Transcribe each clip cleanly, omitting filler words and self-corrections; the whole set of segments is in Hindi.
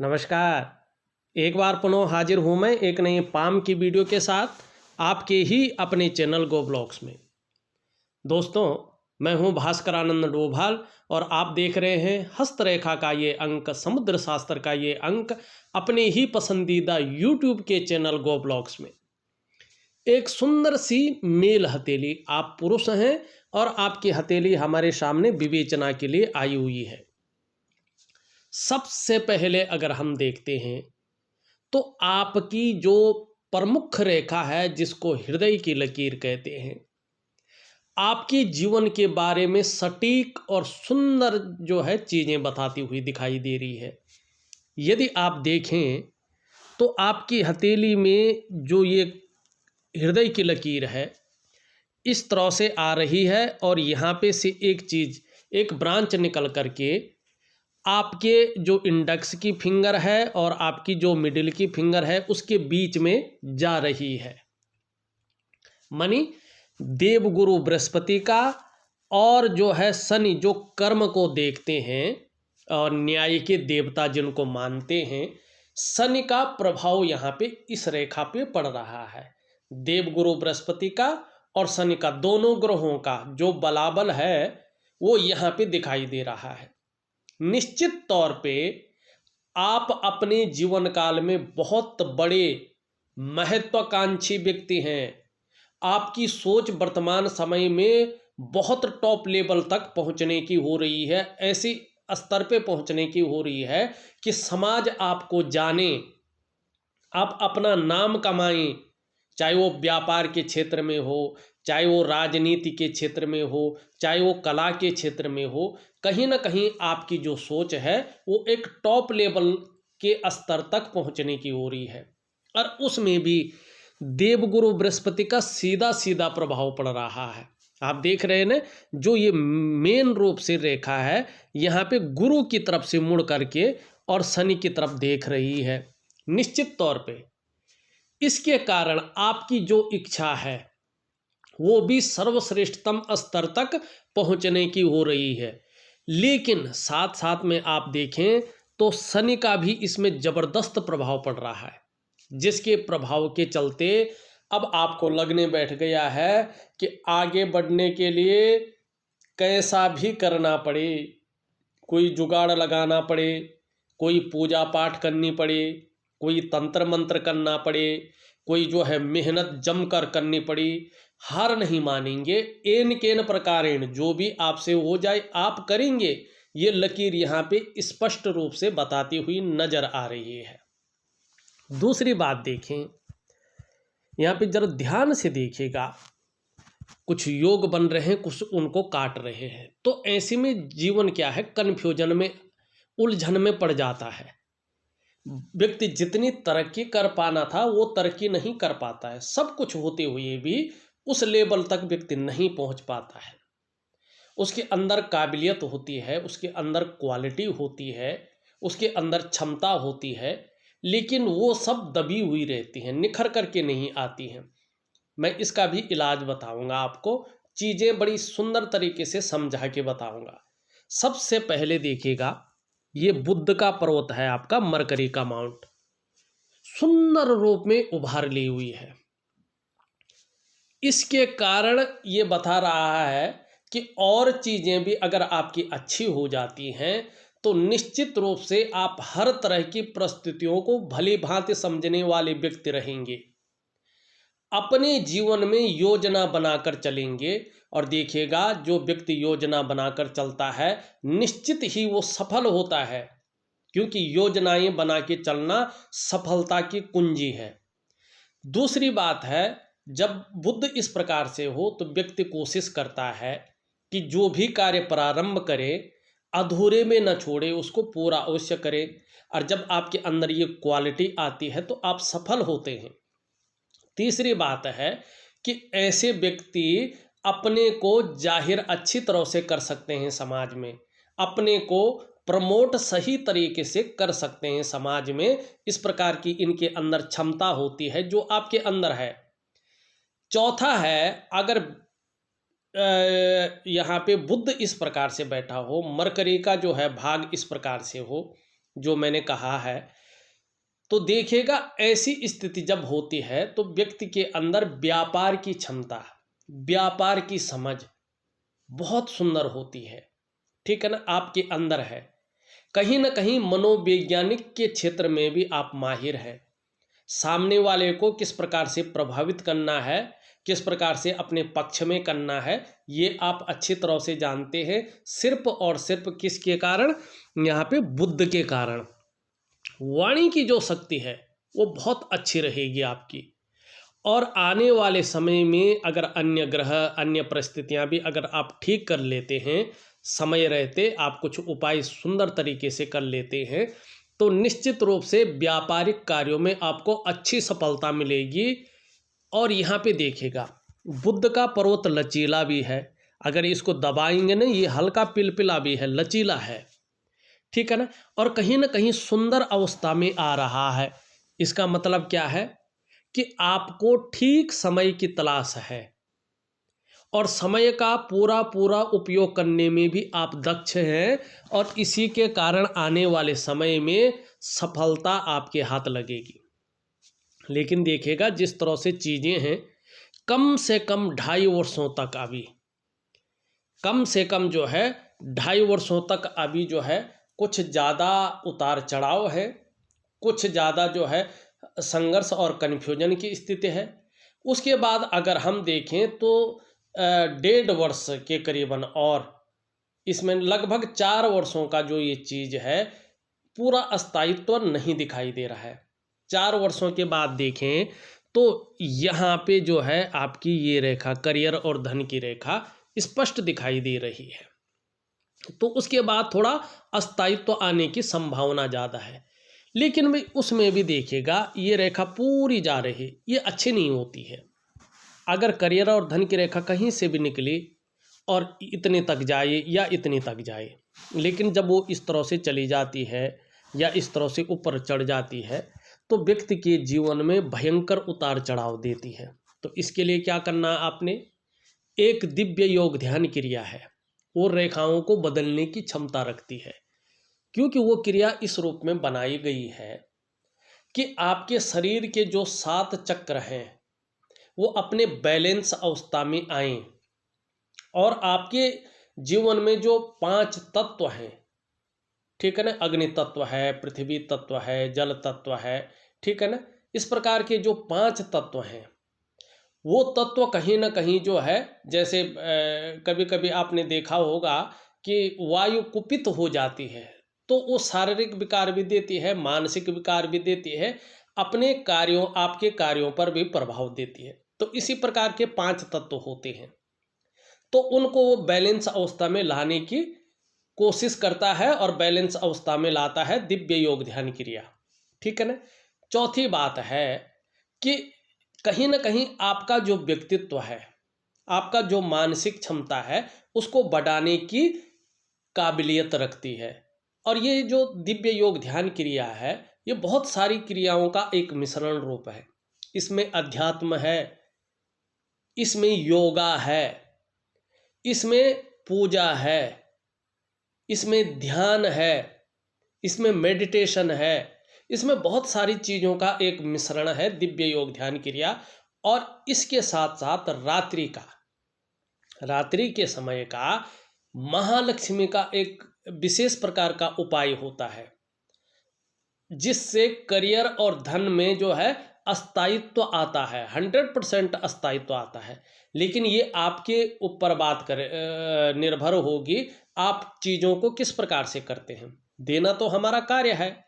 नमस्कार। एक बार पुनः हाजिर हूँ मैं एक नई पाम की वीडियो के साथ आपके ही अपने चैनल गो ब्लॉग्स में। दोस्तों, मैं हूँ भास्कर आनंद डोभाल और आप देख रहे हैं हस्तरेखा का ये अंक, समुद्र शास्त्र का ये अंक अपने ही पसंदीदा यूट्यूब के चैनल गो ब्लॉग्स में। एक सुंदर सी मेल हथेली, आप पुरुष हैं और आपकी हथेली हमारे सामने विवेचना के लिए आई हुई है। सबसे पहले अगर हम देखते हैं तो आपकी जो प्रमुख रेखा है, जिसको हृदय की लकीर कहते हैं, आपके जीवन के बारे में सटीक और सुंदर जो है चीज़ें बताती हुई दिखाई दे रही है। यदि आप देखें तो आपकी हथेली में जो ये हृदय की लकीर है इस तरह से आ रही है और यहाँ पे से एक चीज़, एक ब्रांच निकल करके आपके जो इंडेक्स की फिंगर है और आपकी जो मिडिल की फिंगर है उसके बीच में जा रही है। मानी देवगुरु बृहस्पति का और जो है शनि, जो कर्म को देखते हैं और न्याय के देवता जिनको मानते हैं, शनि का प्रभाव यहाँ पे इस रेखा पे पड़ रहा है। देवगुरु बृहस्पति का और शनि का, दोनों ग्रहों का जो बलाबल है वो यहाँ पे दिखाई दे रहा है। निश्चित तौर पे आप अपने जीवन काल में बहुत बड़े महत्वाकांक्षी व्यक्ति हैं। आपकी सोच वर्तमान समय में बहुत टॉप लेवल तक पहुंचने की हो रही है, ऐसी स्तर पे पहुंचने की हो रही है कि समाज आपको जाने, आप अपना नाम कमाएं, चाहे वो व्यापार के क्षेत्र में हो, चाहे वो राजनीति के क्षेत्र में हो, चाहे वो कला के क्षेत्र में हो, कहीं ना कहीं आपकी जो सोच है वो एक टॉप लेवल के स्तर तक पहुंचने की हो रही है। और उसमें भी देवगुरु बृहस्पति का सीधा सीधा प्रभाव पड़ रहा है। आप देख रहे हैं ना, जो ये मेन रूप से रेखा है यहाँ पे गुरु की तरफ से मुड़ करके और शनि की तरफ देख रही है। निश्चित तौर पे इसके कारण आपकी जो इच्छा है वो भी सर्वश्रेष्ठतम स्तर तक पहुंचने की हो रही है। लेकिन साथ साथ में आप देखें तो शनि का भी इसमें ज़बरदस्त प्रभाव पड़ रहा है, जिसके प्रभाव के चलते अब आपको लगने बैठ गया है कि आगे बढ़ने के लिए कैसा भी करना पड़े, कोई जुगाड़ लगाना पड़े, कोई पूजा पाठ करनी पड़े, कोई तंत्र मंत्र करना पड़े, कोई जो है मेहनत जम कर करनी पड़ी, हार नहीं मानेंगे। एन केन प्रकारेण जो भी आपसे हो जाए आप करेंगे, ये लकीर यहाँ पे स्पष्ट रूप से बताती हुई नजर आ रही है। दूसरी बात देखें, यहाँ पे जरा ध्यान से देखिएगा, कुछ योग बन रहे हैं, कुछ उनको काट रहे हैं। तो ऐसे में जीवन क्या है, कन्फ्यूजन में, उलझन में पड़ जाता है। व्यक्ति जितनी तरक्की कर पाना था वो तरक्की नहीं कर पाता है। सब कुछ होते हुए भी उस लेवल तक व्यक्ति नहीं पहुंच पाता है। उसके अंदर काबिलियत होती है, उसके अंदर क्वालिटी होती है, उसके अंदर क्षमता होती है, लेकिन वो सब दबी हुई रहती हैं, निखर करके नहीं आती हैं। मैं इसका भी इलाज बताऊंगा आपको, चीज़ें बड़ी सुंदर तरीके से समझा के बताऊंगा। सबसे पहले देखिएगा, ये बुध का पर्वत है आपका, मरकरी का माउंट, सुंदर रूप में उभार ली हुई है। इसके कारण ये बता रहा है कि और चीज़ें भी अगर आपकी अच्छी हो जाती हैं तो निश्चित रूप से आप हर तरह की परिस्थितियों को भली भांति समझने वाले व्यक्ति रहेंगे। अपने जीवन में योजना बनाकर चलेंगे और देखिएगा, जो व्यक्ति योजना बनाकर चलता है निश्चित ही वो सफल होता है, क्योंकि योजनाएं बना के चलना सफलता की कुंजी है। दूसरी बात है, जब बुध इस प्रकार से हो तो व्यक्ति कोशिश करता है कि जो भी कार्य प्रारंभ करे अधूरे में न छोड़े, उसको पूरा अवश्य करे। और जब आपके अंदर ये क्वालिटी आती है तो आप सफल होते हैं। तीसरी बात है कि ऐसे व्यक्ति अपने को जाहिर अच्छी तरह से कर सकते हैं समाज में, अपने को प्रमोट सही तरीके से कर सकते हैं समाज में। इस प्रकार की इनके अंदर क्षमता होती है जो आपके अंदर है। चौथा है, अगर यहाँ पे बुध इस प्रकार से बैठा हो, मरकरी का जो है भाग इस प्रकार से हो, जो मैंने कहा है, तो देखिएगा ऐसी स्थिति जब होती है तो व्यक्ति के अंदर व्यापार की क्षमता, व्यापार की समझ बहुत सुंदर होती है। ठीक है ना, आपके अंदर है। कहीं ना कहीं मनोवैज्ञानिक के क्षेत्र में भी आप माहिर हैं। सामने वाले को किस प्रकार से प्रभावित करना है, किस प्रकार से अपने पक्ष में करना है, ये आप अच्छी तरह से जानते हैं। सिर्फ और सिर्फ किसके कारण? यहाँ पे बुद्ध के कारण। वाणी की जो शक्ति है वो बहुत अच्छी रहेगी आपकी। और आने वाले समय में अगर अन्य ग्रह, अन्य परिस्थितियां भी अगर आप ठीक कर लेते हैं, समय रहते आप कुछ उपाय सुंदर तरीके से कर लेते हैं, तो निश्चित रूप से व्यापारिक कार्यों में आपको अच्छी सफलता मिलेगी। और यहाँ पे देखिएगा, बुद्ध का पर्वत लचीला भी है। अगर इसको दबाएंगे ना, ये हल्का पिलपिला भी है, लचीला है। ठीक है ना कहीं सुंदर अवस्था में आ रहा है। इसका मतलब क्या है कि आपको ठीक समय की तलाश है और समय का पूरा पूरा उपयोग करने में भी आप दक्ष हैं, और इसी के कारण आने वाले समय में सफलता आपके हाथ लगेगी। लेकिन देखिएगा जिस तरह से चीज़ें हैं, कम से कम 2.5 वर्षों तक अभी, कम से कम जो है 2.5 वर्षों तक अभी जो है कुछ ज़्यादा उतार चढ़ाव है, कुछ ज़्यादा जो है संघर्ष और कन्फ्यूजन की स्थिति है। उसके बाद अगर हम देखें तो 1.5 वर्ष के करीबन, और इसमें लगभग 4 वर्षों का जो ये चीज़ है, पूरा स्थायित्व नहीं दिखाई दे रहा है। 4 वर्षों के बाद देखें तो यहाँ पे जो है आपकी ये रेखा, करियर और धन की रेखा स्पष्ट दिखाई दे रही है। तो उसके बाद थोड़ा अस्थायित्व आने की संभावना ज़्यादा है। लेकिन भाई उसमें भी देखिएगा ये रेखा पूरी जा रही, ये अच्छी नहीं होती है। अगर करियर और धन की रेखा कहीं से भी निकली और इतने तक जाए या इतने तक जाए, लेकिन जब वो इस तरह से चली जाती है या इस तरह से ऊपर चढ़ जाती है, तो व्यक्ति के जीवन में भयंकर उतार चढ़ाव देती है। तो इसके लिए क्या करना आपने? एक दिव्य योग ध्यान क्रिया है, वो रेखाओं को बदलने की क्षमता रखती है, क्योंकि वो क्रिया इस रूप में बनाई गई है कि आपके शरीर के जो 7 चक्र हैं वो अपने बैलेंस अवस्था में आएं, और आपके जीवन में जो 5 तत्व हैं, ठीक है ना, अग्नि तत्व है, पृथ्वी तत्व है, जल तत्व है, ठीक है ना, इस प्रकार के जो 5 तत्व हैं, वो तत्व कहीं ना कहीं जो है, जैसे कभी कभी आपने देखा होगा कि वायु कुपित हो जाती है तो वो शारीरिक विकार भी देती है, मानसिक विकार भी देती है, अपने कार्यों, आपके कार्यों पर भी प्रभाव देती है। तो इसी प्रकार के 5 तत्व होते हैं, तो उनको वो बैलेंस अवस्था में लाने की कोशिश करता है और बैलेंस अवस्था में लाता है दिव्य योग ध्यान क्रिया। ठीक है ना। चौथी बात है कि कहीं ना कहीं आपका जो व्यक्तित्व है, आपका जो मानसिक क्षमता है, उसको बढ़ाने की काबिलियत रखती है। और ये जो दिव्य योग ध्यान क्रिया है, ये बहुत सारी क्रियाओं का एक मिश्रण रूप है। इसमें अध्यात्म है, इसमें योगा है, इसमें पूजा है, इसमें ध्यान है, इसमें मेडिटेशन है, इसमें बहुत सारी चीज़ों का एक मिश्रण है दिव्य योग ध्यान क्रिया। और इसके साथ साथ रात्रि के समय का महालक्ष्मी का एक विशेष प्रकार का उपाय होता है, जिससे करियर और धन में जो है अस्थायित्व आता है, 100% अस्थायित्व आता है। लेकिन ये आपके ऊपर बात करे निर्भर होगी, आप चीज़ों को किस प्रकार से करते हैं। देना तो हमारा कार्य है,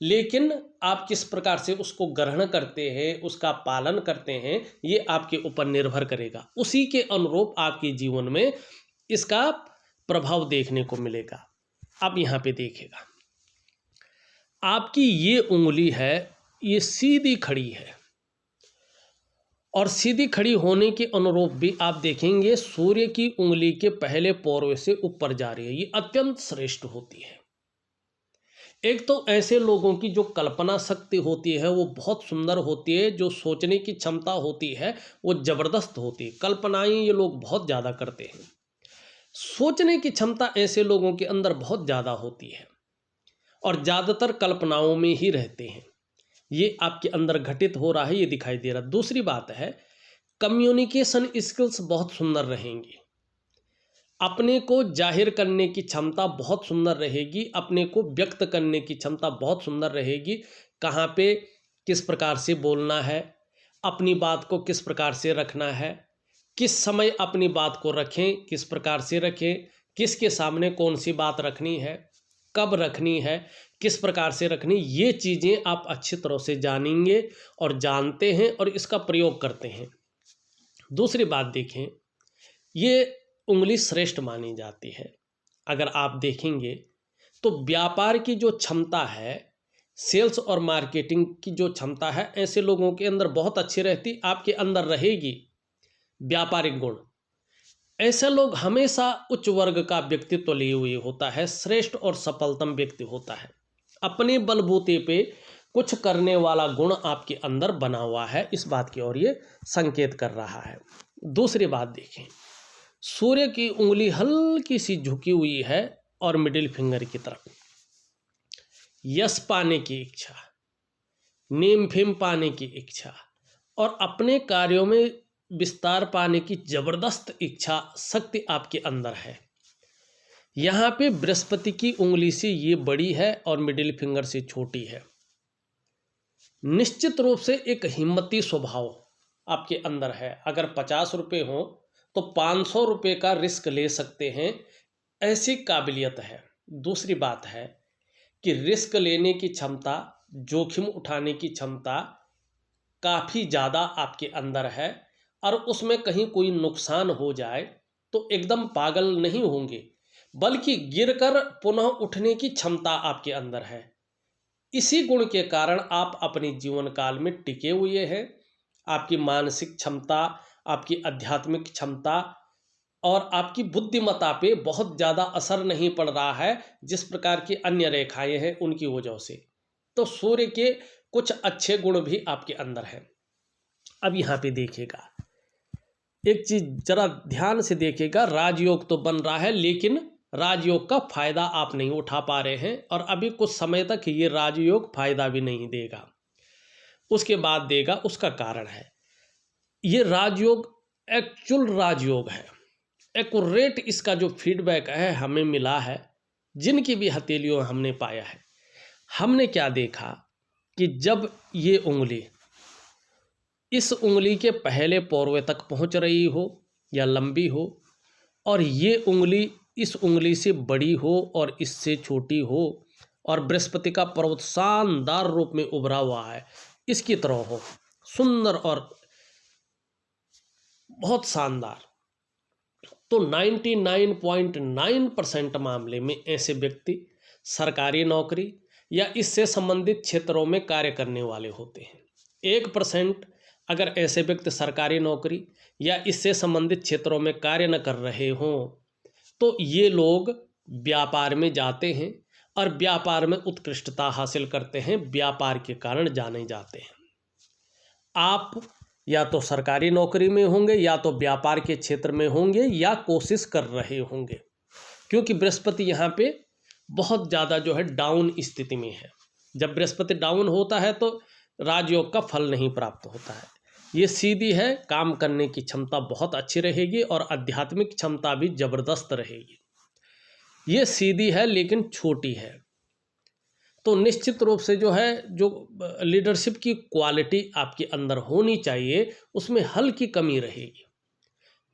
लेकिन आप किस प्रकार से उसको ग्रहण करते हैं, उसका पालन करते हैं, ये आपके ऊपर निर्भर करेगा। उसी के अनुरूप आपके जीवन में इसका प्रभाव देखने को मिलेगा। अब यहाँ पे देखिएगा, आपकी ये उंगली है, ये सीधी खड़ी है, और सीधी खड़ी होने के अनुरूप भी आप देखेंगे सूर्य की उंगली के पहले पौरवे से ऊपर जा रही है। ये अत्यंत श्रेष्ठ होती है। एक तो ऐसे लोगों की जो कल्पना शक्ति होती है वो बहुत सुंदर होती है, जो सोचने की क्षमता होती है वो ज़बरदस्त होती है। कल्पनाएं ये लोग बहुत ज़्यादा करते हैं, सोचने की क्षमता ऐसे लोगों के अंदर बहुत ज़्यादा होती है। और ज़्यादातर कल्पनाओं में ही रहते हैं। ये आपके अंदर घटित हो रहा है, ये दिखाई दे रहा है। दूसरी बात है, कम्युनिकेशन स्किल्स बहुत सुंदर रहेंगी, अपने को जाहिर करने की क्षमता बहुत सुंदर रहेगी, अपने को व्यक्त करने की क्षमता बहुत सुंदर रहेगी। कहाँ पे किस प्रकार से बोलना है, अपनी बात को किस प्रकार से रखना है, किस समय अपनी बात को रखें, किस प्रकार से रखें, किसके सामने कौन सी बात रखनी है, कब रखनी है, किस प्रकार से रखनी, ये चीज़ें आप अच्छी तरह से जानेंगे और जानते हैं और इसका प्रयोग करते हैं। दूसरी बात देखें, ये उंगली श्रेष्ठ मानी जाती है। अगर आप देखेंगे तो व्यापार की जो क्षमता है, सेल्स और मार्केटिंग की जो क्षमता है, ऐसे लोगों के अंदर बहुत अच्छी रहती, आपके अंदर रहेगी व्यापारिक गुण। ऐसे लोग हमेशा उच्च वर्ग का व्यक्तित्व लिए हुए होता है, श्रेष्ठ और सफलतम व्यक्ति होता है, अपने बलबूते पे कुछ करने वाला गुण आपके अंदर बना हुआ है, इस बात की ओर ये संकेत कर रहा है। दूसरी बात देखें, सूर्य की उंगली हल्की सी झुकी हुई है और मिडिल फिंगर की तरफ। यश पाने की इच्छा, नेम फेम पाने की इच्छा और अपने कार्यों में विस्तार पाने की जबरदस्त इच्छा शक्ति आपके अंदर है। यहाँ पे बृहस्पति की उंगली से ये बड़ी है और मिडिल फिंगर से छोटी है। निश्चित रूप से एक हिम्मती स्वभाव आपके अंदर है। अगर 50 रुपये हो तो 500 रुपये का रिस्क ले सकते हैं, ऐसी काबिलियत है। दूसरी बात है कि रिस्क लेने की क्षमता, जोखिम उठाने की क्षमता काफ़ी ज़्यादा आपके अंदर है और उसमें कहीं कोई नुकसान हो जाए तो एकदम पागल नहीं होंगे, बल्कि गिरकर पुनः उठने की क्षमता आपके अंदर है। इसी गुण के कारण आप अपने जीवन काल में टिके हुए हैं। आपकी मानसिक क्षमता, आपकी आध्यात्मिक क्षमता और आपकी बुद्धिमत्ता पे बहुत ज़्यादा असर नहीं पड़ रहा है, जिस प्रकार की अन्य रेखाएं हैं उनकी वजह से। तो सूर्य के कुछ अच्छे गुण भी आपके अंदर हैं। अब यहाँ पे देखिएगा, एक चीज़ जरा ध्यान से देखिएगा, राजयोग तो बन रहा है लेकिन राजयोग का फायदा आप नहीं उठा पा रहे हैं और अभी कुछ समय तक ये राजयोग फायदा भी नहीं देगा, उसके बाद देगा। उसका कारण है, ये राजयोग एक्चुअल राजयोग है, एक्यूरेट इसका जो फीडबैक है हमें मिला है, जिनकी भी हथेलियों हमने पाया है। हमने क्या देखा कि जब ये उंगली इस उंगली के पहले पौरवे तक पहुंच रही हो या लंबी हो और ये उंगली इस उंगली से बड़ी हो और इससे छोटी हो और बृहस्पति का पर्वत शानदार रूप में उभरा हुआ है, इसकी तरह हो, सुंदर और बहुत शानदार, तो 99.9% मामले में ऐसे व्यक्ति सरकारी नौकरी या इससे संबंधित क्षेत्रों में कार्य करने वाले होते हैं। 1% अगर ऐसे व्यक्ति सरकारी नौकरी या इससे संबंधित क्षेत्रों में कार्य न कर रहे हों तो ये लोग व्यापार में जाते हैं और व्यापार में उत्कृष्टता हासिल करते हैं, व्यापार के कारण जाने जाते हैं। आप या तो सरकारी नौकरी में होंगे या तो व्यापार के क्षेत्र में होंगे या कोशिश कर रहे होंगे, क्योंकि बृहस्पति यहाँ पे बहुत ज़्यादा जो है डाउन स्थिति में है। जब बृहस्पति डाउन होता है तो राजयोग का फल नहीं प्राप्त होता है। ये सीधी है, काम करने की क्षमता बहुत अच्छी रहेगी और आध्यात्मिक क्षमता भी जबरदस्त रहेगी। ये सीधी है लेकिन छोटी है, तो निश्चित रूप से जो है जो लीडरशिप की क्वालिटी आपके अंदर होनी चाहिए उसमें हल्की कमी रहेगी।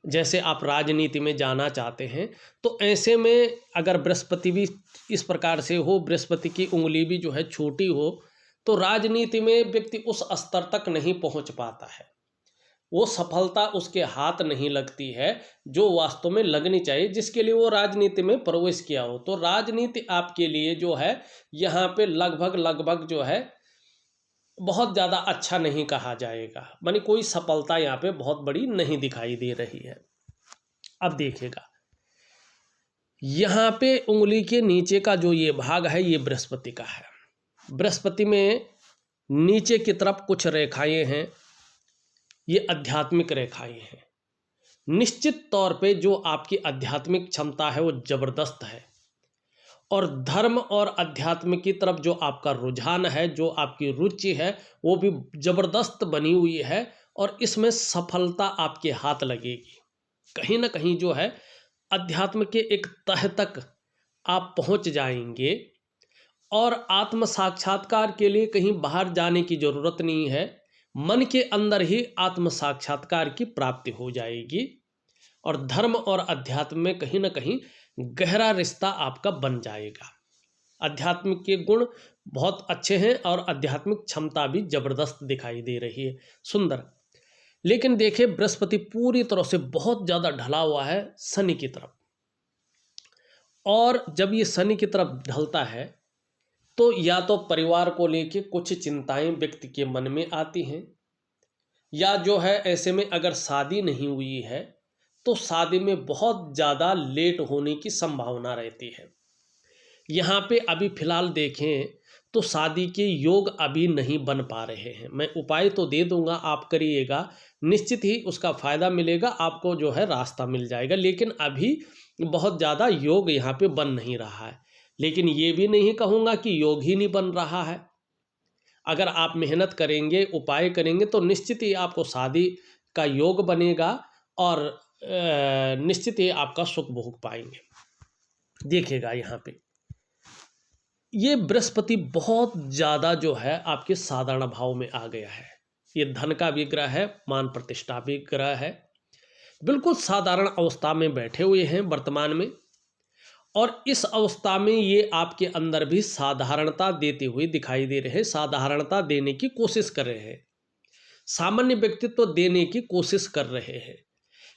जैसे आप राजनीति में जाना चाहते हैं तो ऐसे में अगर बृहस्पति भी इस प्रकार से हो, बृहस्पति की उंगली भी जो है छोटी हो, तो राजनीति में व्यक्ति उस स्तर तक नहीं पहुंच पाता है, वो सफलता उसके हाथ नहीं लगती है जो वास्तव में लगनी चाहिए, जिसके लिए वो राजनीति में प्रवेश किया हो। तो राजनीति आपके लिए जो है यहाँ पे लगभग जो है बहुत ज़्यादा अच्छा नहीं कहा जाएगा, मानी कोई सफलता यहाँ पे बहुत बड़ी नहीं दिखाई दे रही है। अब देखिएगा, यहाँ पे उंगली के नीचे का जो ये भाग है ये बृहस्पति का है। बृहस्पति में नीचे की तरफ कुछ रेखाएं हैं, ये आध्यात्मिक रेखाएं हैं। निश्चित तौर पे जो आपकी आध्यात्मिक क्षमता है वो जबरदस्त है और धर्म और अध्यात्म की तरफ जो आपका रुझान है, जो आपकी रुचि है, वो भी जबरदस्त बनी हुई है और इसमें सफलता आपके हाथ लगेगी। कहीं ना कहीं जो है अध्यात्म के एक तह तक आप पहुंच जाएंगे और आत्म साक्षात्कार के लिए कहीं बाहर जाने की जरूरत नहीं है। मन के अंदर ही आत्म साक्षात्कार की प्राप्ति हो जाएगी और धर्म और अध्यात्म में कहीं ना कहीं गहरा रिश्ता आपका बन जाएगा। आध्यात्मिक के गुण बहुत अच्छे हैं और आध्यात्मिक क्षमता भी जबरदस्त दिखाई दे रही है, सुंदर। लेकिन देखिए बृहस्पति पूरी तरह से बहुत ज़्यादा ढला हुआ है शनि की तरफ, और जब ये शनि की तरफ ढलता है तो या तो परिवार को लेके कुछ चिंताएं व्यक्ति के मन में आती हैं, या जो है ऐसे में अगर शादी नहीं हुई है तो शादी में बहुत ज़्यादा लेट होने की संभावना रहती है। यहाँ पे अभी फिलहाल देखें तो शादी के योग अभी नहीं बन पा रहे हैं। मैं उपाय तो दे दूंगा, आप करिएगा, निश्चित ही उसका फ़ायदा मिलेगा आपको, जो है रास्ता मिल जाएगा। लेकिन अभी बहुत ज़्यादा योग यहाँ पे बन नहीं रहा है। लेकिन ये भी नहीं कहूँगा कि योग ही नहीं बन रहा है। अगर आप मेहनत करेंगे, उपाय करेंगे तो निश्चित ही आपको शादी का योग बनेगा और निश्चित ही आपका सुख भोग पाएंगे। देखिएगा यहाँ पे ये बृहस्पति बहुत ज़्यादा जो है आपके साधारण भाव में आ गया है। ये धन का भी ग्रह है, मान प्रतिष्ठा भी ग्रह है, बिल्कुल साधारण अवस्था में बैठे हुए हैं वर्तमान में। और इस अवस्था में ये आपके अंदर भी साधारणता देते हुए दिखाई दे रहे हैं, साधारणता देने की कोशिश कर रहे हैं, सामान्य व्यक्तित्व देने की कोशिश कर रहे हैं।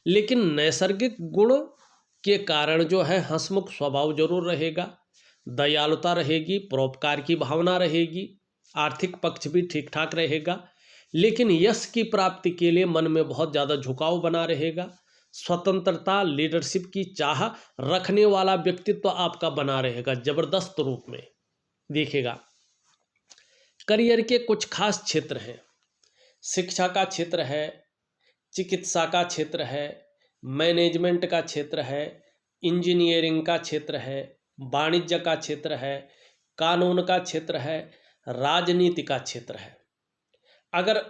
लेकिन नैसर्गिक गुण के कारण जो है हंसमुख स्वभाव जरूर रहेगा, दयालुता रहेगी, परोपकार की भावना रहेगी, आर्थिक पक्ष भी ठीक ठाक रहेगा। लेकिन यश की प्राप्ति के लिए मन में बहुत ज़्यादा झुकाव बना रहेगा। स्वतंत्रता, लीडरशिप की चाह रखने वाला व्यक्तित्व आपका बना रहेगा जबरदस्त रूप में। देखिएगा करियर के कुछ खास क्षेत्र हैं, शिक्षा का क्षेत्र है, चिकित्सा का क्षेत्र है, मैनेजमेंट का क्षेत्र है, इंजीनियरिंग का क्षेत्र है, वाणिज्य का क्षेत्र है, कानून का क्षेत्र है, राजनीति का क्षेत्र है। अगर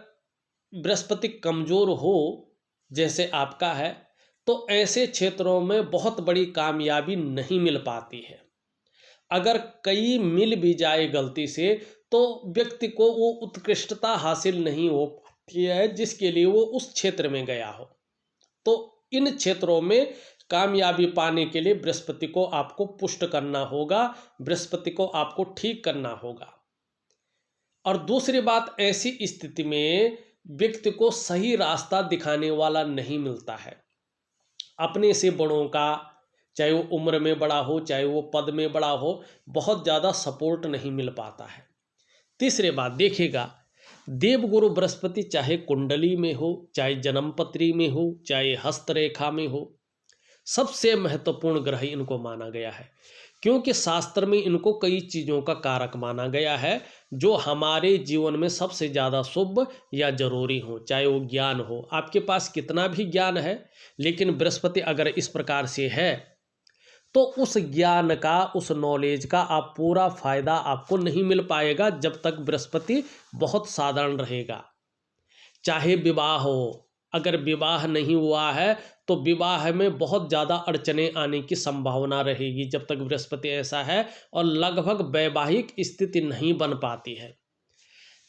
बृहस्पति कमजोर हो जैसे आपका है तो ऐसे क्षेत्रों में बहुत बड़ी कामयाबी नहीं मिल पाती है। अगर कई मिल भी जाए गलती से तो व्यक्ति को वो उत्कृष्टता हासिल नहीं हो पाती है जिसके लिए वो उस क्षेत्र में गया हो। तो इन क्षेत्रों में कामयाबी पाने के लिए बृहस्पति को आपको पुष्ट करना होगा, बृहस्पति को आपको ठीक करना होगा। और दूसरी बात, ऐसी स्थिति में व्यक्ति को सही रास्ता दिखाने वाला नहीं मिलता है। अपने से बड़ों का, चाहे वो उम्र में बड़ा हो चाहे वो पद में बड़ा हो, बहुत ज़्यादा सपोर्ट नहीं मिल पाता है। तीसरी बात देखिएगा, देवगुरु बृहस्पति चाहे कुंडली में हो, चाहे जन्मपत्री में हो, चाहे हस्तरेखा में हो, सबसे महत्वपूर्ण ग्रह इनको माना गया है, क्योंकि शास्त्र में इनको कई चीज़ों का कारक माना गया है जो हमारे जीवन में सबसे ज़्यादा शुभ या जरूरी हो। चाहे वो ज्ञान हो, आपके पास कितना भी ज्ञान है, लेकिन बृहस्पति अगर इस प्रकार से है तो उस ज्ञान का, उस नॉलेज का आप पूरा फायदा आपको नहीं मिल पाएगा जब तक बृहस्पति बहुत साधारण रहेगा। चाहे विवाह हो, अगर विवाह नहीं हुआ है तो विवाह में बहुत ज़्यादा अड़चने आने की संभावना रहेगी जब तक बृहस्पति ऐसा है, और लगभग वैवाहिक स्थिति नहीं बन पाती है।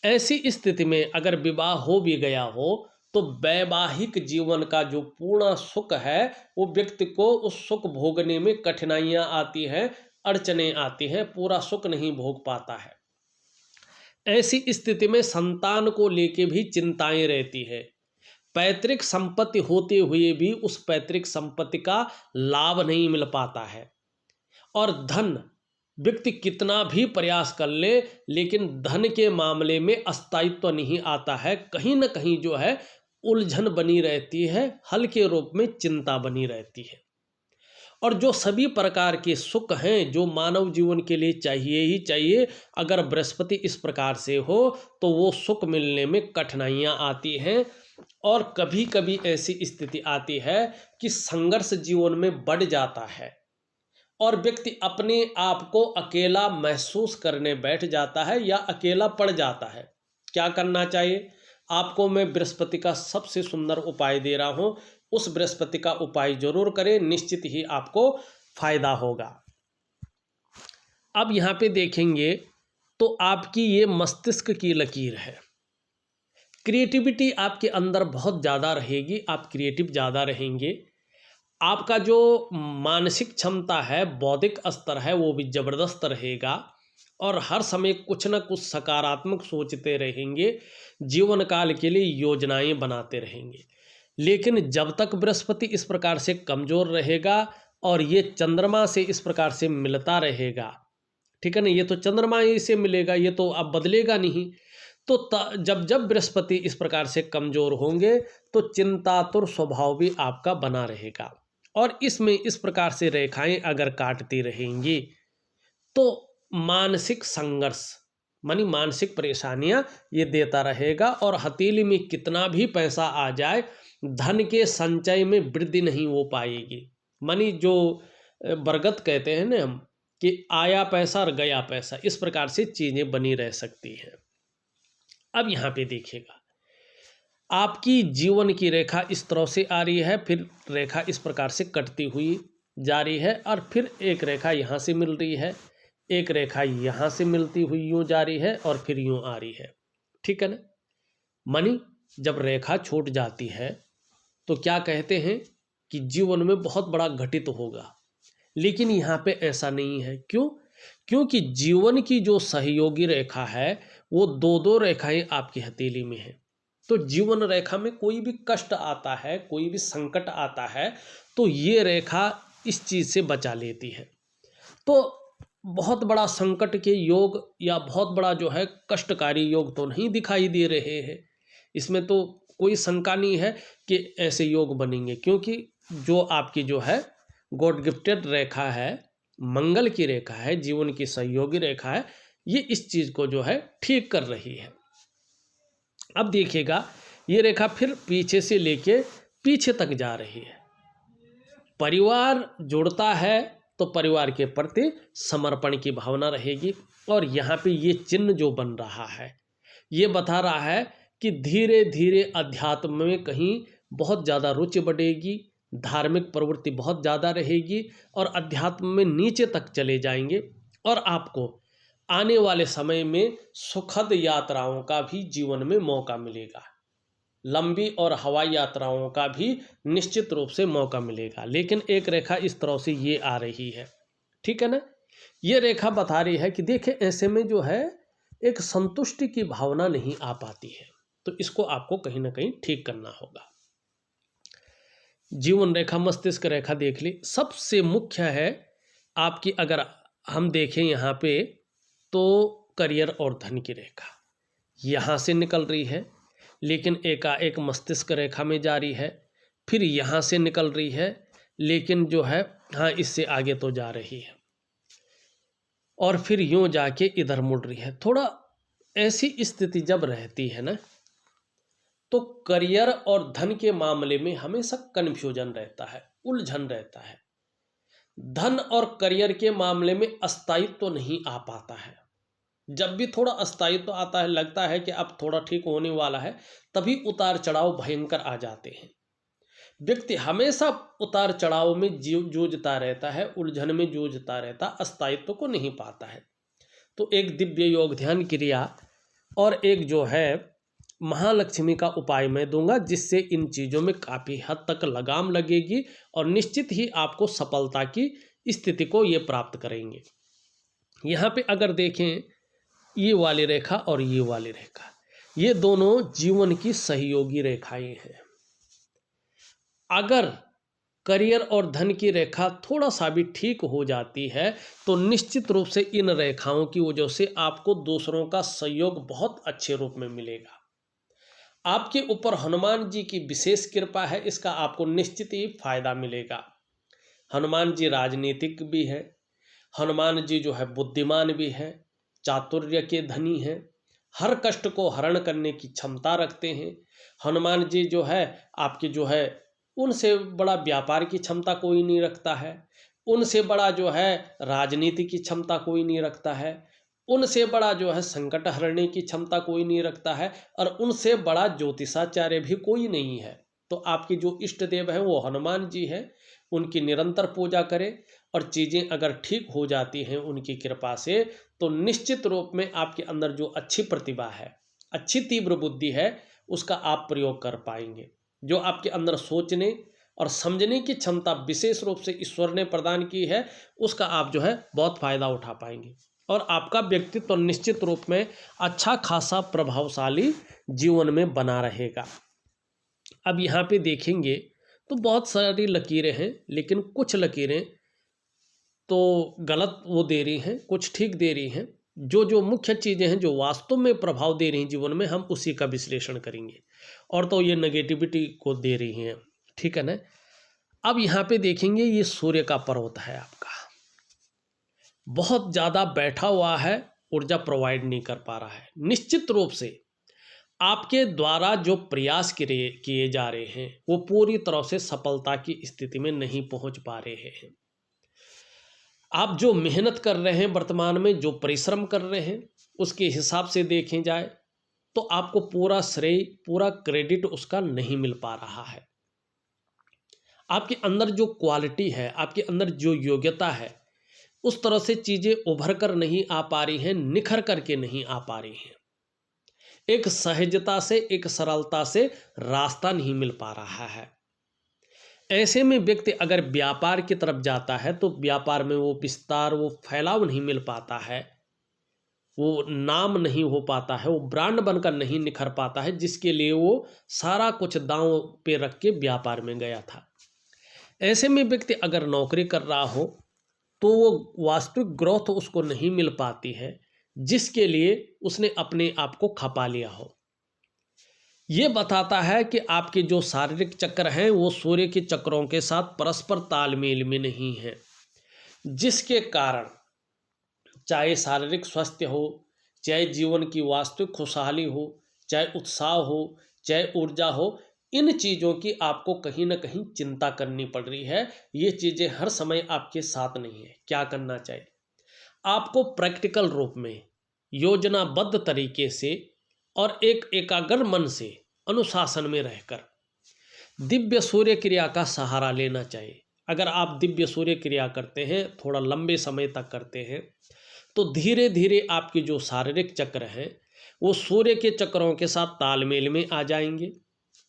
ऐसी स्थिति में अगर विवाह हो भी गया हो तो वैवाहिक जीवन का जो पूर्ण सुख है वो व्यक्ति को उस सुख भोगने में कठिनाइयाँ आती हैं, अड़चने आती हैं, पूरा सुख नहीं भोग पाता है। ऐसी स्थिति में संतान को लेके भी चिंताएं रहती है। पैतृक संपत्ति होते हुए भी उस पैतृक संपत्ति का लाभ नहीं मिल पाता है। और धन, व्यक्ति कितना भी प्रयास कर ले लेकिन धन के मामले में अस्थायित्व नहीं आता है, कहीं ना कहीं जो है उलझन बनी रहती है, हल्के रूप में चिंता बनी रहती है। और जो सभी प्रकार के सुख हैं जो मानव जीवन के लिए चाहिए ही चाहिए, अगर बृहस्पति इस प्रकार से हो तो वो सुख मिलने में कठिनाइयाँ आती हैं। और कभी कभी ऐसी स्थिति आती है कि संघर्ष जीवन में बढ़ जाता है और व्यक्ति अपने आप को अकेला महसूस करने बैठ जाता है या अकेला पड़ जाता है। क्या करना चाहिए? आपको मैं बृहस्पति का सबसे सुंदर उपाय दे रहा हूँ, उस बृहस्पति का उपाय जरूर करें, निश्चित ही आपको फायदा होगा। अब यहाँ पे देखेंगे तो आपकी ये मस्तिष्क की लकीर है। क्रिएटिविटी आपके अंदर बहुत ज़्यादा रहेगी, आप क्रिएटिव ज़्यादा रहेंगे। आपका जो मानसिक क्षमता है, बौद्धिक स्तर है, वो भी ज़बरदस्त रहेगा और हर समय कुछ न कुछ सकारात्मक सोचते रहेंगे, जीवन काल के लिए योजनाएं बनाते रहेंगे। लेकिन जब तक बृहस्पति इस प्रकार से कमज़ोर रहेगा और ये चंद्रमा से इस प्रकार से मिलता रहेगा, ठीक है ना, ये तो चंद्रमा ही से मिलेगा, ये तो अब बदलेगा नहीं। तो जब जब बृहस्पति इस प्रकार से कमज़ोर होंगे तो चिंतातुर स्वभाव भी आपका बना रहेगा और इसमें इस प्रकार से रेखाएं अगर काटती रहेंगी तो मानसिक संघर्ष मानी मानसिक परेशानियां ये देता रहेगा और हथेली में कितना भी पैसा आ जाए, धन के संचय में वृद्धि नहीं हो पाएगी। मानी जो बरगद कहते हैं ना हम, कि आया पैसा और गया पैसा, इस प्रकार से चीज़ें बनी रह सकती हैं। अब यहाँ पे देखिएगा, आपकी जीवन की रेखा इस तरह से आ रही है, फिर रेखा इस प्रकार से कटती हुई जा रही है और फिर एक रेखा यहाँ से मिल रही है, एक रेखा यहाँ से मिलती हुई यूँ जा रही है और फिर यूँ आ रही है, ठीक है ना। मानी जब रेखा छूट जाती है तो क्या कहते हैं कि जीवन में बहुत बड़ा घटित होगा, लेकिन यहाँ पे ऐसा नहीं है। क्यों? क्योंकि जीवन की जो सहयोगी रेखा है वो दो दो रेखाएं आपकी हथेली में है। तो जीवन रेखा में कोई भी कष्ट आता है, कोई भी संकट आता है तो ये रेखा इस चीज़ से बचा लेती है। तो बहुत बड़ा संकट के योग या बहुत बड़ा जो है कष्टकारी योग तो नहीं दिखाई दे रहे हैं, इसमें तो कोई शंका नहीं है कि ऐसे योग बनेंगे, क्योंकि जो आपकी जो है गॉड गिफ्टेड रेखा है, मंगल की रेखा है, जीवन की सहयोगी रेखा है, ये इस चीज़ को जो है ठीक कर रही है। अब देखिएगा, ये रेखा फिर पीछे से लेके पीछे तक जा रही है। परिवार जुड़ता है तो परिवार के प्रति समर्पण की भावना रहेगी और यहाँ पे ये चिन्ह जो बन रहा है ये बता रहा है कि धीरे धीरे अध्यात्म में कहीं बहुत ज़्यादा रुचि बढ़ेगी, धार्मिक प्रवृत्ति बहुत ज़्यादा रहेगी और अध्यात्म में नीचे तक चले जाएंगे और आपको आने वाले समय में सुखद यात्राओं का भी जीवन में मौका मिलेगा, लंबी और हवाई यात्राओं का भी निश्चित रूप से मौका मिलेगा। लेकिन एक रेखा इस तरह से ये आ रही है, ठीक है ना। ये रेखा बता रही है कि देखिए ऐसे में जो है एक संतुष्टि की भावना नहीं आ पाती है, तो इसको आपको कहीं ना कहीं ठीक करना होगा। जीवन रेखा, मस्तिष्क रेखा देख ली, सबसे मुख्य है आपकी, अगर हम देखें यहाँ पे तो करियर और धन की रेखा यहाँ से निकल रही है, लेकिन एकाएक मस्तिष्क रेखा में जा रही है, फिर यहाँ से निकल रही है, लेकिन जो है हाँ इससे आगे तो जा रही है और फिर यूँ जाके इधर मुड़ रही है। थोड़ा ऐसी स्थिति जब रहती है ना तो करियर और धन के मामले में हमेशा कन्फ्यूजन रहता है, उलझन रहता है। धन और करियर के मामले में अस्थायित्व तो नहीं आ पाता है। जब भी थोड़ा अस्थायित्व आता है, लगता है कि अब थोड़ा ठीक होने वाला है, तभी उतार चढ़ाव भयंकर आ जाते हैं। व्यक्ति हमेशा उतार चढ़ाव में जूझता रहता है, उलझन में जूझता रहता, अस्थायित्व को नहीं पाता है। तो एक दिव्य योग ध्यान क्रिया और एक जो है महालक्ष्मी का उपाय मैं दूंगा, जिससे इन चीज़ों में काफ़ी हद तक लगाम लगेगी और निश्चित ही आपको सफलता की स्थिति को ये प्राप्त करेंगे। यहाँ पे अगर देखें, ये वाली रेखा और ये वाली रेखा, ये दोनों जीवन की सहयोगी रेखाएं हैं। अगर करियर और धन की रेखा थोड़ा सा भी ठीक हो जाती है तो निश्चित रूप से इन रेखाओं की वजह से आपको दूसरों का सहयोग बहुत अच्छे रूप में मिलेगा। आपके ऊपर हनुमान जी की विशेष कृपा है, इसका आपको निश्चित ही फायदा मिलेगा। हनुमान जी राजनीतिक भी है, हनुमान जी जो है बुद्धिमान भी है, चातुर्य के धनी हैं, हर कष्ट को हरण करने की क्षमता रखते हैं। हनुमान जी जो है आपके जो है उनसे बड़ा व्यापार की क्षमता कोई नहीं रखता है। उनसे बड़ा जो है राजनीति की क्षमता कोई नहीं रखता है, उनसे बड़ा जो है संकट हरने की क्षमता कोई नहीं रखता है, और उनसे बड़ा ज्योतिषाचार्य भी कोई नहीं है। तो आपके जो इष्ट देव हैं वो हनुमान जी हैं, उनकी निरंतर पूजा करें, और चीज़ें अगर ठीक हो जाती हैं उनकी कृपा से, तो निश्चित रूप में आपके अंदर जो अच्छी प्रतिभा है, अच्छी तीव्र बुद्धि है, उसका आप प्रयोग कर पाएंगे। जो आपके अंदर सोचने और समझने की क्षमता विशेष रूप से ईश्वर ने प्रदान की है, उसका आप जो है बहुत फायदा उठा पाएंगे, और आपका व्यक्तित्व निश्चित रूप में अच्छा खासा प्रभावशाली जीवन में बना रहेगा। अब यहाँ पे देखेंगे तो बहुत सारी लकीरें हैं, लेकिन कुछ लकीरें तो गलत वो दे रही हैं, कुछ ठीक दे रही हैं। जो जो मुख्य चीज़ें हैं जो वास्तव में प्रभाव दे रही हैं जीवन में, हम उसी का विश्लेषण करेंगे, और तो ये नेगेटिविटी को दे रही हैं, ठीक है ना। अब यहाँ पे देखेंगे, ये सूर्य का पर्वत है आपका, बहुत ज़्यादा बैठा हुआ है, ऊर्जा प्रोवाइड नहीं कर पा रहा है। निश्चित रूप से आपके द्वारा जो प्रयास किए जा रहे हैं वो पूरी तरह से सफलता की स्थिति में नहीं पहुंच पा रहे हैं। आप जो मेहनत कर रहे हैं वर्तमान में, जो परिश्रम कर रहे हैं, उसके हिसाब से देखें जाए तो आपको पूरा श्रेय, पूरा क्रेडिट उसका नहीं मिल पा रहा है। आपके अंदर जो क्वालिटी है, आपके अंदर जो योग्यता है, उस तरह से चीज़ें उभर कर नहीं आ पा रही हैं, निखर करके नहीं आ पा रही हैं। एक सहजता से, एक सरलता से रास्ता नहीं मिल पा रहा है। ऐसे में व्यक्ति अगर व्यापार की तरफ जाता है तो व्यापार में वो विस्तार, वो फैलाव नहीं मिल पाता है, वो नाम नहीं हो पाता है, वो ब्रांड बनकर नहीं निखर पाता है, जिसके लिए वो सारा कुछ दांव पे रख के व्यापार में गया था। ऐसे में व्यक्ति अगर नौकरी कर रहा हो तो वो वास्तविक ग्रोथ उसको नहीं मिल पाती है, जिसके लिए उसने अपने आप को खपा लिया हो। ये बताता है कि आपके जो शारीरिक चक्र हैं वो सूर्य के चक्रों के साथ परस्पर तालमेल में नहीं है, जिसके कारण चाहे शारीरिक स्वास्थ्य हो, चाहे जीवन की वास्तविक खुशहाली हो, चाहे उत्साह हो, चाहे ऊर्जा हो, इन चीज़ों की आपको कहीं ना कहीं चिंता करनी पड़ रही है। ये चीज़ें हर समय आपके साथ नहीं है। क्या करना चाहिए? आपको प्रैक्टिकल रूप में, योजनाबद्ध तरीके से और एक एकाग्र मन से, अनुशासन में रहकर दिव्य सूर्य क्रिया का सहारा लेना चाहिए। अगर आप दिव्य सूर्य क्रिया करते हैं, थोड़ा लंबे समय तक करते हैं, तो धीरे धीरे आपके जो शारीरिक चक्र हैं वो सूर्य के चक्रों के साथ तालमेल में आ जाएंगे,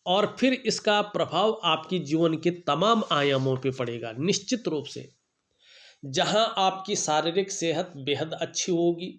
और फिर इसका प्रभाव आपकी जीवन के तमाम आयामों पे पड़ेगा। निश्चित रूप से जहां आपकी शारीरिक सेहत बेहद अच्छी होगी,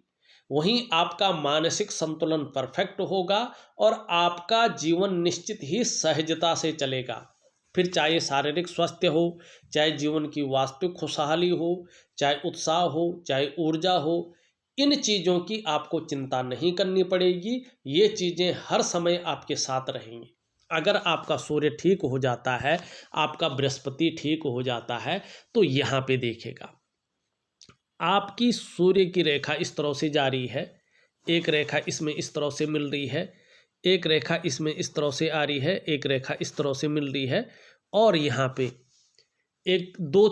वहीं आपका मानसिक संतुलन परफेक्ट होगा, और आपका जीवन निश्चित ही सहजता से चलेगा। फिर चाहे शारीरिक स्वास्थ्य हो, चाहे जीवन की वास्तविक खुशहाली हो, चाहे उत्साह हो, चाहे ऊर्जा हो, इन चीज़ों की आपको चिंता नहीं करनी पड़ेगी। ये चीज़ें हर समय आपके साथ रहेंगी। अगर आपका सूर्य ठीक हो जाता है, आपका बृहस्पति ठीक हो जाता है, तो यहाँ पे देखेगा आपकी सूर्य की रेखा इस तरह से जा रही है, एक रेखा इसमें इस तरह से मिल रही है, एक रेखा इसमें इस तरह से आ रही है, एक रेखा इस तरह से मिल रही है, और यहाँ पे एक दो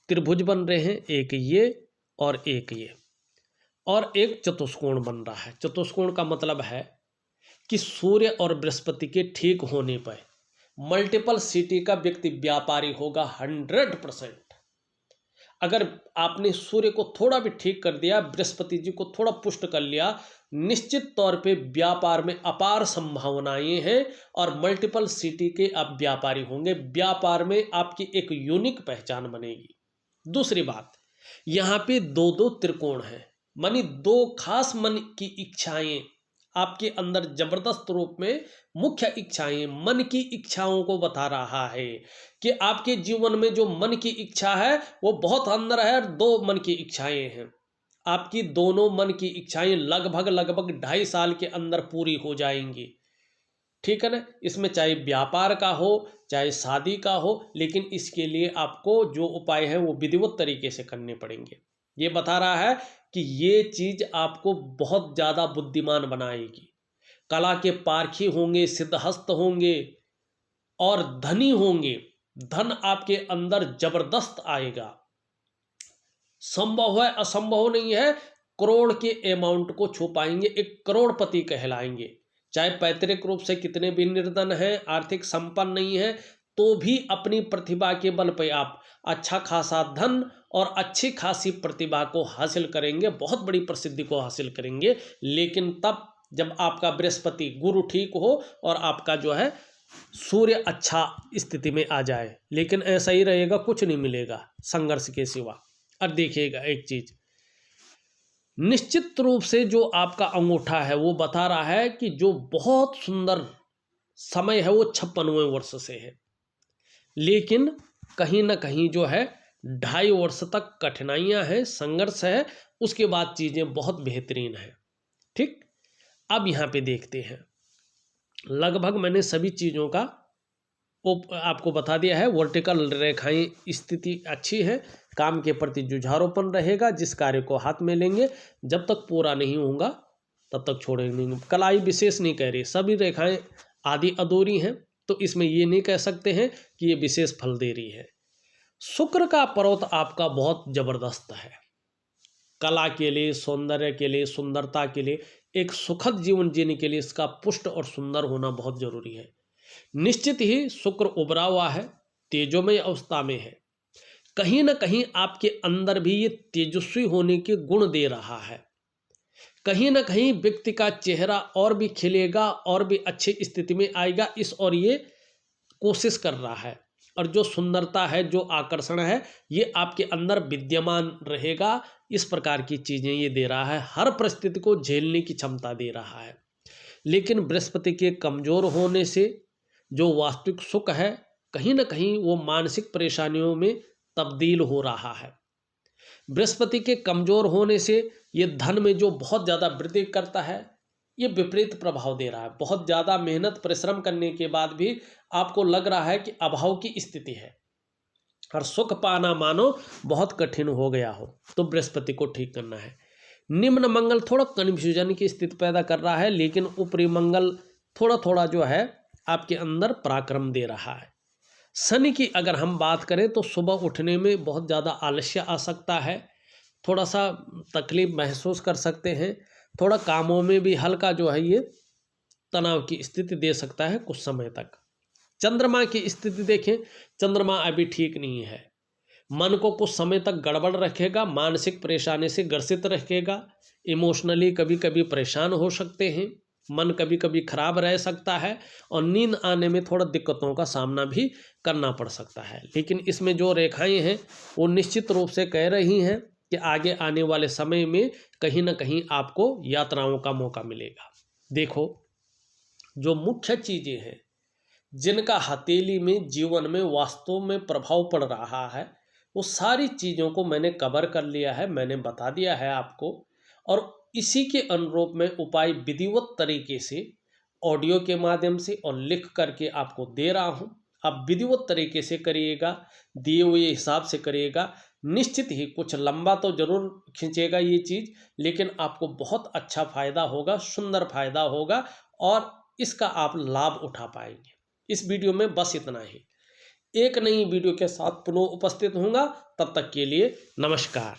त्रिभुज बन रहे हैं, एक ये और एक ये, और एक चतुष्कोण बन रहा है। चतुष्कोण का मतलब है कि सूर्य और बृहस्पति के ठीक होने पर मल्टीपल सिटी का व्यक्ति व्यापारी होगा 100%। अगर आपने सूर्य को थोड़ा भी ठीक कर दिया, बृहस्पति जी को थोड़ा पुष्ट कर लिया, निश्चित तौर पे व्यापार में अपार संभावनाएं हैं, और मल्टीपल सिटी के आप व्यापारी होंगे। व्यापार में आपकी एक यूनिक पहचान बनेगी। दूसरी बात, यहाँ पे दो दो त्रिकोण हैं, मानी दो खास मन की इच्छाएं आपके अंदर जबरदस्त रूप में, मुख्य इच्छाएं, मन की इच्छाओं को बता रहा है कि आपके जीवन में जो मन की इच्छा है वो बहुत अंदर है, और दो मन की इच्छाएं हैं। आपकी दोनों मन की इच्छाएं लगभग 2.5 साल के अंदर पूरी हो जाएंगी, ठीक है ना। इसमें चाहे व्यापार का हो, चाहे शादी का हो, लेकिन इसके लिए आपको जो उपाय है वो विधिवत तरीके से करने पड़ेंगे। ये बता रहा है कि ये चीज आपको बहुत ज्यादा बुद्धिमान बनाएगी, कला के पारखी होंगे, सिद्धहस्त होंगे और धनी होंगे। धन आपके अंदर जबरदस्त आएगा, संभव है, असंभव नहीं है, करोड़ के अमाउंट को छू पाएंगे, एक करोड़पति कहलाएंगे। चाहे पैतृक रूप से कितने भी निर्धन हैं, आर्थिक संपन्न नहीं है, तो भी अपनी प्रतिभा के बल पे आप अच्छा खासा धन और अच्छी खासी प्रतिभा को हासिल करेंगे, बहुत बड़ी प्रसिद्धि को हासिल करेंगे। लेकिन तब जब आपका बृहस्पति गुरु ठीक हो और आपका जो है सूर्य अच्छा स्थिति में आ जाए। लेकिन ऐसा ही रहेगा, कुछ नहीं मिलेगा संघर्ष के सिवा। अब देखिएगा एक चीज, निश्चित रूप से जो आपका अंगूठा है वो बता रहा है कि जो बहुत सुंदर समय है वो 56वें वर्ष से है, लेकिन कहीं ना कहीं जो है 2.5 वर्ष तक कठिनाइयां हैं, संघर्ष है, उसके बाद चीजें बहुत बेहतरीन है। ठीक, अब यहाँ पे देखते हैं, लगभग मैंने सभी चीज़ों का आपको बता दिया है। वर्टिकल रेखाएं स्थिति अच्छी है, काम के प्रति जुझारूपन रहेगा, जिस कार्य को हाथ में लेंगे जब तक पूरा नहीं होगा तब तक छोड़ेंगे नहीं। कलाई विशेष नहीं कह रही, सभी रेखाएं आधी अधूरी हैं, तो इसमें ये नहीं कह सकते हैं कि ये विशेष फल दे रही है। शुक्र का पर्वत आपका बहुत जबरदस्त है, कला के लिए, सौंदर्य के लिए, सुंदरता के लिए, एक सुखद जीवन जीने के लिए इसका पुष्ट और सुंदर होना बहुत जरूरी है। निश्चित ही शुक्र उभरा हुआ है, तेजोमय अवस्था में है, कहीं ना कहीं आपके अंदर भी ये तेजस्वी होने के गुण दे रहा है। कहीं ना कहीं व्यक्ति का चेहरा और भी खिलेगा और भी अच्छी स्थिति में आएगा, इस और ये कोशिश कर रहा है। और जो सुंदरता है, जो आकर्षण है, ये आपके अंदर विद्यमान रहेगा। इस प्रकार की चीजें ये दे रहा है, हर परिस्थिति को झेलने की क्षमता दे रहा है। लेकिन बृहस्पति के कमजोर होने से जो वास्तविक सुख है, कहीं ना कहीं वो मानसिक परेशानियों में तब्दील हो रहा है। बृहस्पति के कमजोर होने से ये धन में जो बहुत ज़्यादा वृद्धि करता है, ये विपरीत प्रभाव दे रहा है। बहुत ज़्यादा मेहनत परिश्रम करने के बाद भी आपको लग रहा है कि अभाव की स्थिति है और सुख पाना मानो बहुत कठिन हो गया हो, तो बृहस्पति को ठीक करना है। निम्न मंगल थोड़ा कन्फ्यूजन की स्थिति पैदा कर रहा है, लेकिन ऊपरी मंगल थोड़ा थोड़ा जो है आपके अंदर पराक्रम दे रहा है। शनि की अगर हम बात करें तो सुबह उठने में बहुत ज़्यादा आलस्य आ सकता है, थोड़ा सा तकलीफ महसूस कर सकते हैं, थोड़ा कामों में भी हल्का जो है ये तनाव की स्थिति दे सकता है कुछ समय तक। चंद्रमा की स्थिति देखें, चंद्रमा अभी ठीक नहीं है, मन को कुछ समय तक गड़बड़ रखेगा, मानसिक परेशानी से ग्रसित रखेगा, इमोशनली कभी कभी परेशान हो सकते हैं, मन कभी कभी खराब रह सकता है और नींद आने में थोड़ा दिक्कतों का सामना भी करना पड़ सकता है। लेकिन इसमें जो रेखाएं हैं वो निश्चित रूप से कह रही हैं कि आगे आने वाले समय में कहीं ना कहीं आपको यात्राओं का मौका मिलेगा। देखो, जो मुख्य चीज़ें हैं जिनका हथेली में जीवन में वास्तव में प्रभाव पड़ रहा है, वो सारी चीज़ों को मैंने कवर कर लिया है, मैंने बता दिया है आपको। और इसी के अनुरूप में उपाय विधिवत तरीके से ऑडियो के माध्यम से और लिख करके आपको दे रहा हूँ। आप विधिवत तरीके से करिएगा, दिए हुए हिसाब से करिएगा, निश्चित ही कुछ लंबा तो जरूर खींचेगा ये चीज़, लेकिन आपको बहुत अच्छा फायदा होगा, सुंदर फायदा होगा और इसका आप लाभ उठा पाएंगे। इस वीडियो में बस इतना ही। एक नई वीडियो के साथ पुनः उपस्थित होऊंगा, तब तक के लिए नमस्कार।